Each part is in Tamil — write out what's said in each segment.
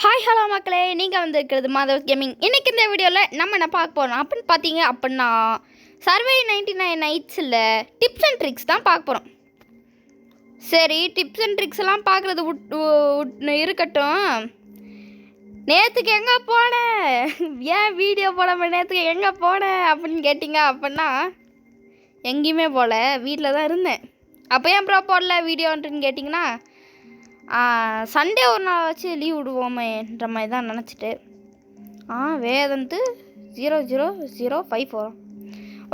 ஹாய் ஹலோ மக்களே, நீங்கள் வந்துருக்கிறது மாதவ் கேமிங். இன்றைக்கி இந்த வீடியோவில் நம்ம என்ன பார்க்க போகிறோம் அப்படின்னு பார்த்தீங்க அப்படின்னா சர்வே 99 நைட்ஸில் டிப்ஸ் அண்ட் ட்ரிக்ஸ் தான் பார்க்க போகிறோம். சரி, டிப்ஸ் அண்ட் ட்ரிக்ஸ் எல்லாம் பார்க்குறது இருக்கட்டும். நேற்றுக்கு எங்கே போனேன், ஏன் வீடியோ போடாமல் நேற்றுக்கு எங்கே போனேன் அப்படின்னு கேட்டிங்க அப்படின்னா எங்கேயுமே போகல, வீட்டில் தான் இருந்தேன். அப்போ ஏன் ப்ரோ போடல வீடியோன்ட்டுன்னு கேட்டிங்கன்னா சண்டே ஒரு நாள் வச்சு லீவ் விடுவோமேன்ற மாதிரி தான் நினச்சிட்டு வேதந்து 00054.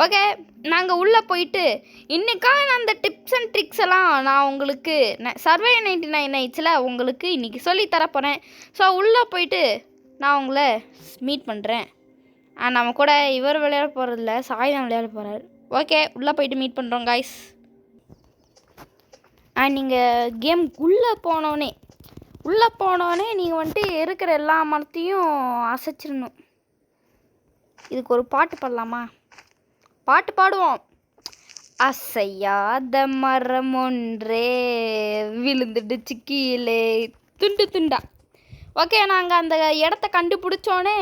ஓகே, நாங்கள் உள்ளே போயிட்டு இன்றைக்கான அந்த டிப்ஸ் அண்ட் ட்ரிக்ஸ் எல்லாம் நான் உங்களுக்கு சர்வே 99 நைட்ஸில் உங்களுக்கு இன்றைக்கி சொல்லித்தர போகிறேன். ஸோ உள்ளே போயிட்டு நான் உங்களை மீட் பண்ணுறேன். நம்ம கூட இவர் விளையாட போகிறதில்ல, சாய் தான் விளையாட போகிறார். ஓகே, உள்ளே போயிட்டு மீட் பண்ணுறோம் காய்ஸ். நீங்கள் கேம் உள்ளே போனோடனே நீங்கள் வந்துட்டு இருக்கிற எல்லா மரத்தையும் அசைச்சிடணும். இதுக்கு ஒரு பாட்டு பாடலாமா? பாட்டு பாடுவோம். அசையாத மரம் ஒன்றே விழுந்துடுச்சு கீழே துண்டு துண்டா. ஓகே, நாங்கள் அந்த இடத்த கண்டுபிடிச்சோன்னே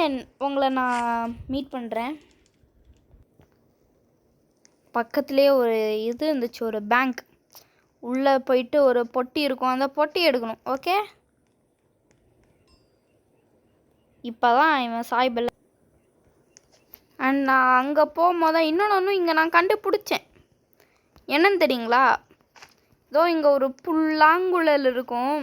உங்களை நான் மீட் பண்ணுறேன். பக்கத்துலேயே ஒரு இது இருந்துச்சு, ஒரு பேங்க். உள்ளே போயிட்டு ஒரு பொட்டி இருக்கும், அந்த பொட்டி எடுக்கணும். ஓகே, இப்போ தான் இவன் சாய்பல்ல. அண்ட் நான் அங்கே போகும்போது இன்னொன்று இங்கே நான் கண்டுபிடிச்சேன். என்னன்னு தெரியுங்களா? இதோ இங்கே ஒரு புல்லாங்குழல் இருக்கும்.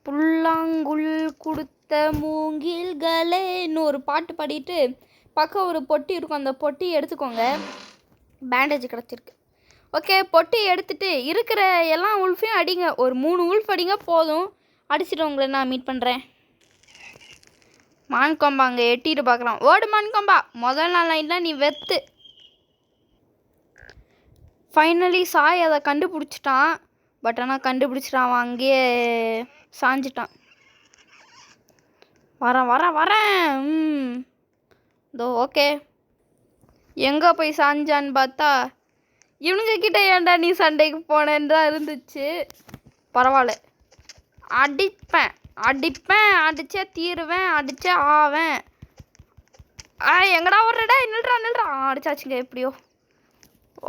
புல்லாங்குழல் கொடுத்த மூங்கில்களேன்னு ஒரு பாட்டு பாடிட்டு பக்கம் ஒரு பொட்டி இருக்கும், அந்த பொட்டி எடுத்துக்கோங்க. பேண்டேஜ் கிடச்சிருக்கு. ஓகே, பொட்டி எடுத்துகிட்டு இருக்கிற எல்லா உல்ஃபையும் அடிங்க. ஒரு 3 உல்ஃப் அடிங்க போதும். அடிச்சுட்டு உங்களை நான் மீட் பண்ணுறேன். மான்கொம்பா அங்கே எட்டிட்டு பார்க்குறான். ஓடு மான்கொம்பா, முதல் நாள் நைட்லாம் நீ வெத்து. ஃபைனலி சாய் அதை கண்டுபிடிச்சிட்டான். பட் ஆனால் கண்டுபிடிச்சிட்டான், அவன் அங்கேயே சாஞ்சிட்டான். வரேன். இதோ ஓகே, எங்கே போய் சாஞ்சான்னு பார்த்தா இவனுங்க கிட்ட ஏன்டா நீ சண்டைக்கு போனேன்னு தான் இருந்துச்சு. பரவாயில்ல, அடிப்பேன், அடிச்சே தீருவேன், அடிச்சே ஆவேன். எங்கடா வர்றடா, நில்றா. அடிச்சாச்சுங்க எப்படியோ.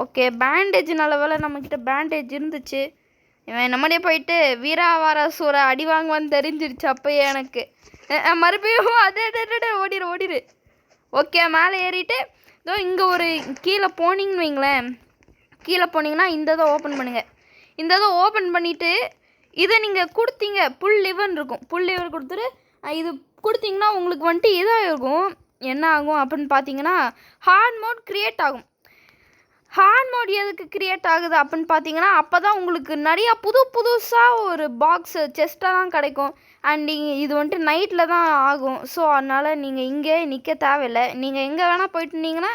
ஓகே, பேண்டேஜ் நல்ல வேலை நம்மக்கிட்ட பேண்டேஜ் இருந்துச்சு. இவன் நம்மளே போயிட்டு வீராவார சூற அடி வாங்குவான்னு தெரிஞ்சிருச்சு அப்போயே எனக்கு. மறுபடியும் ஓடிரு. ஓகே, மேலே ஏறிட்டு இதோ இங்கே ஒரு கீழே போனீங்கன்னு வைங்களேன். கீழே போனீங்கன்னா இந்த இதை ஓப்பன் பண்ணுங்கள். இந்த இதை ஓப்பன் பண்ணிவிட்டு இதை நீங்கள் கொடுத்தீங்க, புல் லிவர்னு இருக்கும். புல் லிவர் கொடுத்துட்டு இது கொடுத்தீங்கன்னா உங்களுக்கு வந்துட்டு இதாக இருக்கும். என்ன ஆகும் அப்படின்னு பார்த்தீங்கன்னா ஹார்ட் மோட் க்ரியேட் ஆகும். ஹார்ட் மோட் எதுக்கு க்ரியேட் ஆகுது அப்படின்னு பார்த்தீங்கன்னா அப்போ தான் உங்களுக்கு நிறையா புதுசாக ஒரு பாக்ஸு செஸ்ட்டாக தான் கிடைக்கும். அண்ட் இது வந்துட்டு நைட்டில் தான் ஆகும். ஸோ அதனால் நீங்கள் இங்கே நிற்க தேவையில்லை. நீங்கள் எங்கே வேணால் போயிட்டு இருந்தீங்கன்னா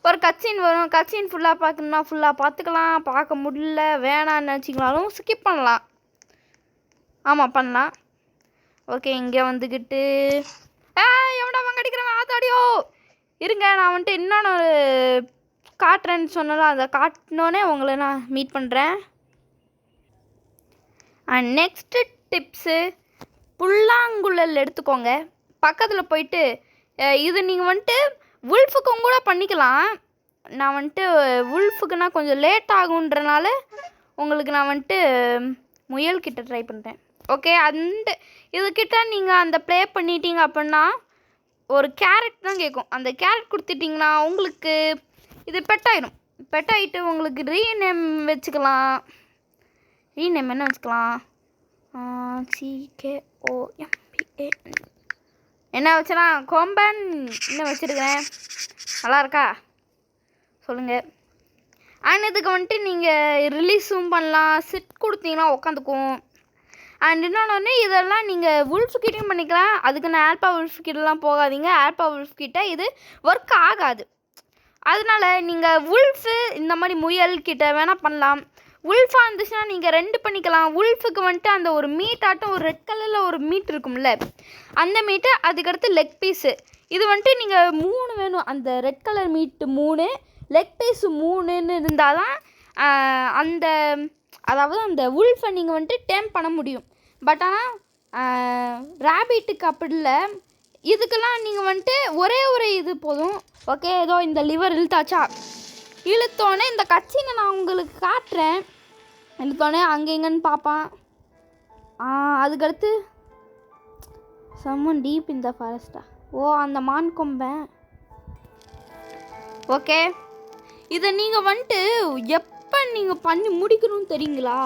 ஒரு கட்சின் வரும். கட்சின் ஃபுல்லாக பார்க்கணுன்னா ஃபுல்லாக பார்த்துக்கலாம். பார்க்க முடியல வேணான்னு நினச்சிங்களாலும் ஸ்கிப் பண்ணலாம். ஆமாம், பண்ணலாம். ஓகே, இங்கே வந்துக்கிட்டு எவனா வாங்க அடிக்கிறவன் ஆத்தாடியோ. இருங்க, நான் வந்துட்டு இன்னொன்று காட்டுறேன்னு சொன்னாலும் அதை காட்டினோன்னே உங்களை நான் மீட் பண்ணுறேன். அண்ட் நெக்ஸ்ட்டு டிப்ஸு, புல்லாங்குழல் எடுத்துக்கோங்க. பக்கத்தில் போயிட்டு இது நீங்கள் வந்துட்டு உல்ஃபுக்கும் கூட பண்ணிக்கலாம். நான் வந்துட்டு உல்ஃபுக்குன்னா கொஞ்சம் லேட் ஆகுன்றனால உங்களுக்கு நான் வந்துட்டு முயல்கிட்ட ட்ரை பண்ணுறேன். ஓகே, அந்த இதுக்கிட்ட நீங்கள் அந்த ப்ளே பண்ணிட்டீங்க அப்படின்னா ஒரு கேரட் தான் கேட்கும். அந்த கேரட் கொடுத்துட்டிங்கன்னா உங்களுக்கு இது பெட்டாயிடும். பெட்டாயிட்டு உங்களுக்கு ரீநேம் வச்சுக்கலாம். ரீநேம் என்ன வச்சுக்கலாம்? CKOMBA என்ன வச்சுனா கொம்பன் இன்னும் வச்சுருக்கேன். நல்லா இருக்கா சொல்லுங்கள். அண்ட் இதுக்கு வந்துட்டு நீங்கள் ரிலீஸும் பண்ணலாம். சிட் கொடுத்தீங்கன்னா உட்காந்துக்கும். அண்ட் இன்னொன்று இதெல்லாம் நீங்கள் உல்ஃப்கிட்டையும் பண்ணிக்கலாம். அதுக்கு நான் ஆல்பா உல்ஃப்கிட்டலாம் போகாதீங்க. ஆல்பா உல்ஃப்கிட்ட இது ஒர்க் ஆகாது. அதனால் நீங்கள் உல்ஃபு இந்த மாதிரி முயல்கிட்ட வேணால் பண்ணலாம். உல்ஃபாக இருந்துச்சுன்னா நீங்கள் 2 பண்ணிக்கலாம். உல்ஃபுக்கு வந்துட்டு அந்த ஒரு மீட் ஆட்டம் ஒரு ரெட் கலரில் ஒரு மீட் இருக்கும்ல, அந்த மீட்டு, அதுக்கடுத்து லெக் பீஸு. இது வந்துட்டு நீங்கள் 3 வேணும். அந்த ரெட் கலர் மீட்டு 3, லெக் பீஸு 3ன்னு இருந்தால் தான் அதாவது அந்த உல்ஃபை நீங்கள் வந்துட்டு டேம் பண்ண முடியும். பட் ஆனால் ரேபிட்டுக்கு அப்படி இல்லை, இதுக்கெல்லாம் நீங்கள் வந்துட்டு ஒரே இது போதும். ஓகே, ஏதோ இந்த லிவர் இழுத்தாச்சா, இழுத்தோடனே இந்த கட்சினை நான் உங்களுக்கு காட்டுறேன். இழுத்தோடனே அங்கே எங்கன்னு பார்ப்பான். அதுக்கடுத்து சம்மன் டீப் இந்த ஃபாரஸ்டா, அந்த மான் கொம்பேன். ஓகே, இதை நீங்கள் வந்துட்டு எப்போ நீங்கள் பண்ணி முடிக்கணும்னு தெரியுங்களா?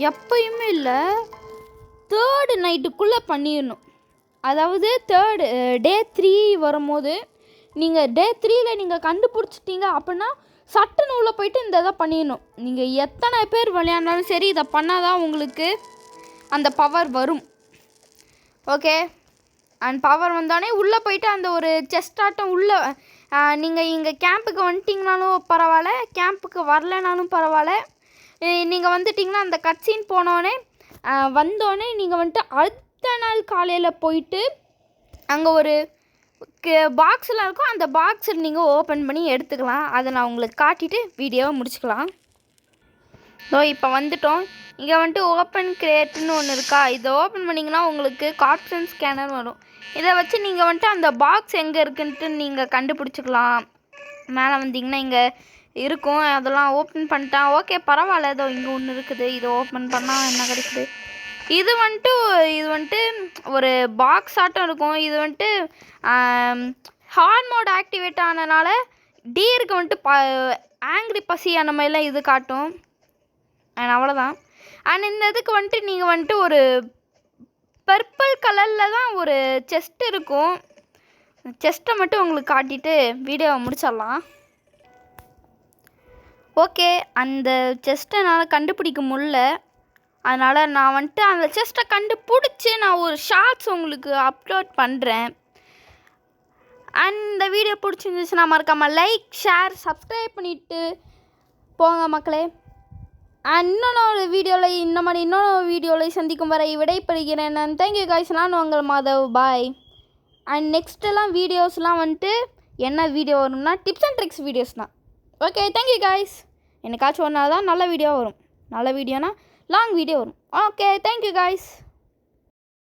எப்பயுமே இல்லை, 3rd நைட்டுக்குள்ளே பண்ணிடணும். அதாவது டே 3 வரும்போது நீங்கள் டே 3ல் நீங்கள் கண்டுபிடிச்சிட்டிங்க அப்படின்னா சட்டுன்னு உள்ளே போயிட்டு இந்த இதை பண்ணிடணும். நீங்கள் எத்தனை பேர் விளையாண்டாலும் சரி, இதை பண்ணால் தான் உங்களுக்கு அந்த பவர் வரும். ஓகே, அண்ட் பவர் வந்தோடனே உள்ளே போயிட்டு அந்த ஒரு செஸ்ட் ஆட்டம் உள்ளே நீங்கள் இங்கே கேம்புக்கு வந்துட்டிங்கனாலும் பரவாயில்ல, கேம்புக்கு வரலைனாலும் பரவாயில்ல, நீங்கள் வந்துட்டிங்கன்னா அந்த கட்சின்னு போனோடனே வந்தோடனே நீங்கள் வந்துட்டு அடுத்த நாள் காலையில் போயிட்டு அங்கே ஒரு பாக்ஸில் இருக்கும், அந்த பாக்ஸில் நீங்கள் ஓப்பன் பண்ணி எடுத்துக்கலாம். அதை நான் உங்களுக்கு காட்டிட்டு வீடியோவை முடிச்சுக்கலாம். இப்போ வந்துட்டோம். இங்கே வந்துட்டு ஓப்பன் கிரியேட்னு ஒன்று இருக்கா, இதை ஓப்பன் பண்ணிங்கன்னா உங்களுக்கு கார்ட்டன் ஸ்கேனர் வரும். இதை வச்சு நீங்கள் வந்துட்டு அந்த பாக்ஸ் எங்கே இருக்குன்ட்டு நீங்கள் கண்டுபிடிச்சிக்கலாம். மேலே வந்தீங்கன்னா இங்கே இருக்கும், அதெல்லாம் ஓப்பன் பண்ணிட்டேன். ஓகே, பரவாயில்ல, ஏதோ இங்கே ஒன்று இருக்குது, இதை ஓப்பன் பண்ணால் என்ன கிடைக்குது. இது வந்துட்டு ஒரு பாக்ஸ் ஆட்டம் இருக்கும். இது வந்துட்டு ஹார்ன் மோட் ஆக்டிவேட் ஆனதுனால டீருக்கு வந்துட்டு ஆங்க்ரி பசி அந்த மாதிரிலாம் இது காட்டும். அண்ட் அவ்வளோதான். அண்ட் இந்த இதுக்கு வந்துட்டு நீங்கள் வந்துட்டு ஒரு பர்பிள் கலரில் தான் ஒரு செஸ்ட் இருக்கும். செஸ்ட்டை மட்டும் உங்களுக்கு காட்டிட்டு வீடியோவை முடிச்சிடலாம். ஓகே, அந்த செஸ்ட்டை என்னால் கண்டுபிடிக்க முடியல, அதனால் நான் வந்துட்டு அந்த செஸ்ட்டை கண்டுபிடிச்சி நான் ஒரு ஷார்ட்ஸ் உங்களுக்கு அப்லோட் பண்ணுறேன். அண்ட் இந்த வீடியோ பிடிச்சிருந்துச்சுன்னா மறக்காமல் லைக், ஷேர், சப்ஸ்கிரைப் பண்ணிவிட்டு போங்க மக்களே. அண்ட் இன்னொரு வீடியோவில் சந்திக்கும் வரை விடைபெறுகிறேன். நான் தேங்க்யூ காய்ஸ். நான் உங்கள் மாதவ். பாய். அண்ட் நெக்ஸ்ட்டெல்லாம் வீடியோஸ்லாம் வந்துட்டு என்ன வீடியோ வரும்னா டிப்ஸ் அண்ட் ட்ரிக்ஸ் வீடியோஸ் தான். Okay, thank you guys. எனக்காச்சும் ஒன்றா தான் நல்ல வீடியோ வரும். நல்ல வீடியோனா லாங் வீடியோ வரும். Okay, thank you guys.